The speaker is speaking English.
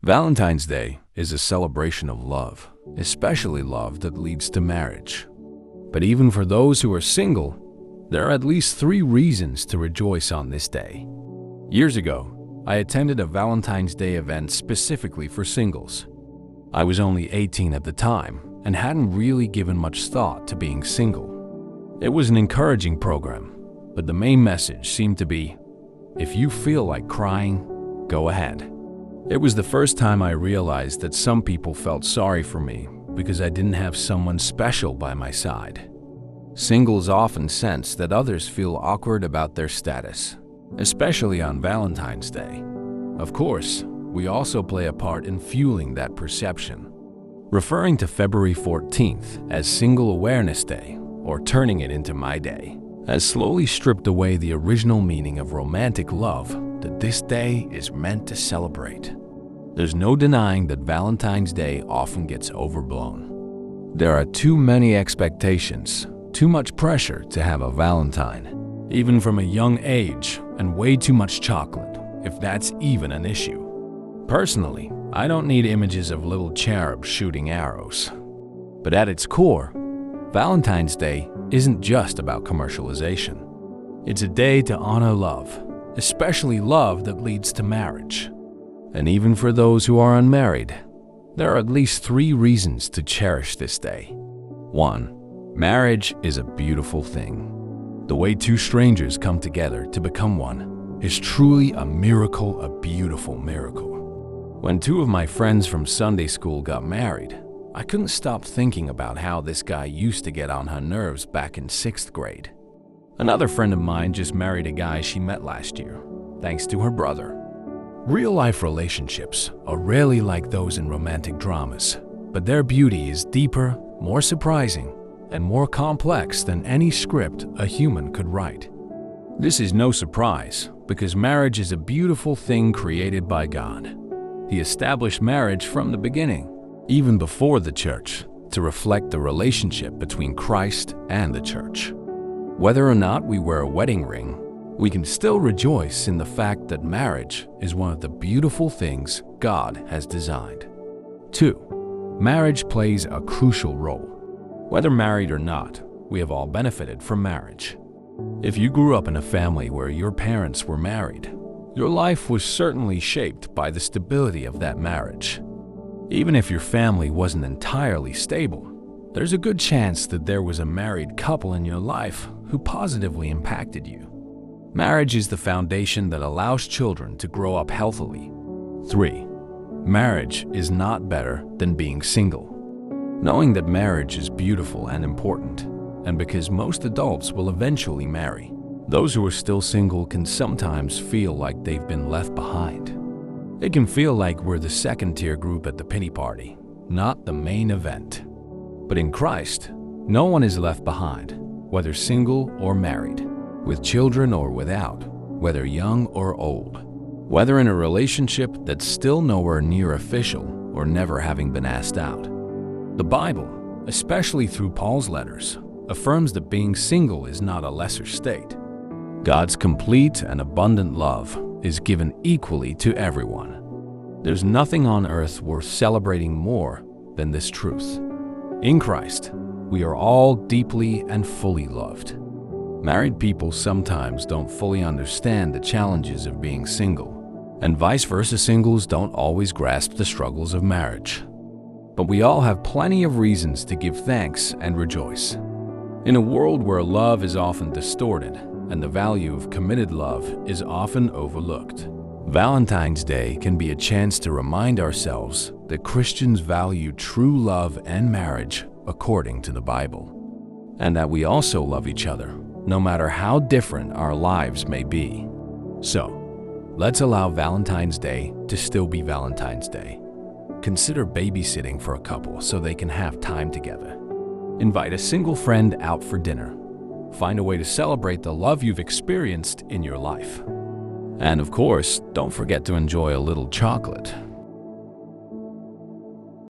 Valentine's Day is a celebration of love, especially love that leads to marriage. But even for those who are single, there are at least 3 reasons to rejoice on this day. Years ago, I attended a Valentine's Day event specifically for singles. I was only 18 at the time and hadn't really given much thought to being single. It was an encouraging program, but the main message seemed to be, if you feel like crying, go ahead. It was the first time I realized that some people felt sorry for me because I didn't have someone special by my side. Singles often sense that others feel awkward about their status, especially on Valentine's Day. Of course, we also play a part in fueling that perception. Referring to February 14th as Single Awareness Day, or turning it into My Day, has slowly stripped away the original meaning of romantic love that this day is meant to celebrate. There's no denying that Valentine's Day often gets overblown. There are too many expectations, too much pressure to have a Valentine, even from a young age, and way too much chocolate, if that's even an issue. Personally, I don't need images of little cherubs shooting arrows. But at its core, Valentine's Day isn't just about commercialization. It's a day to honor love, especially love that leads to marriage. And even for those who are unmarried, there are at least 3 reasons to cherish this day. 1. Marriage is a beautiful thing. The way 2 strangers come together to become one is truly a miracle, a beautiful miracle. When 2 of my friends from Sunday school got married, I couldn't stop thinking about how this guy used to get on her nerves back in 6th grade. Another friend of mine just married a guy she met last year, thanks to her brother. Real-life relationships are rarely like those in romantic dramas, but their beauty is deeper, more surprising, and more complex than any script a human could write. This is no surprise, because marriage is a beautiful thing created by God. He established marriage from the beginning, even before the church, to reflect the relationship between Christ and the church. Whether or not we wear a wedding ring, we can still rejoice in the fact that marriage is one of the beautiful things God has designed. 2. Marriage plays a crucial role. Whether married or not, we have all benefited from marriage. If you grew up in a family where your parents were married, your life was certainly shaped by the stability of that marriage. Even if your family wasn't entirely stable, there's a good chance that there was a married couple in your life who positively impacted you. Marriage is the foundation that allows children to grow up healthily. 3. Marriage is not better than being single. Knowing that marriage is beautiful and important, and because most adults will eventually marry, those who are still single can sometimes feel like they've been left behind. It can feel like we're the second-tier group at the pity party, not the main event. But in Christ, no one is left behind, whether single or married, with children or without, whether young or old, whether in a relationship that's still nowhere near official or never having been asked out. The Bible, especially through Paul's letters, affirms that being single is not a lesser state. God's complete and abundant love is given equally to everyone. There's nothing on earth worth celebrating more than this truth. In Christ, we are all deeply and fully loved. Married people sometimes don't fully understand the challenges of being single, and vice versa, singles don't always grasp the struggles of marriage. But we all have plenty of reasons to give thanks and rejoice. In a world where love is often distorted and the value of committed love is often overlooked, Valentine's Day can be a chance to remind ourselves that Christians value true love and marriage according to the Bible, and that we also love each other, no matter how different our lives may be. So, let's allow Valentine's Day to still be Valentine's Day. Consider babysitting for a couple so they can have time together. Invite a single friend out for dinner. Find a way to celebrate the love you've experienced in your life. And of course, don't forget to enjoy a little chocolate.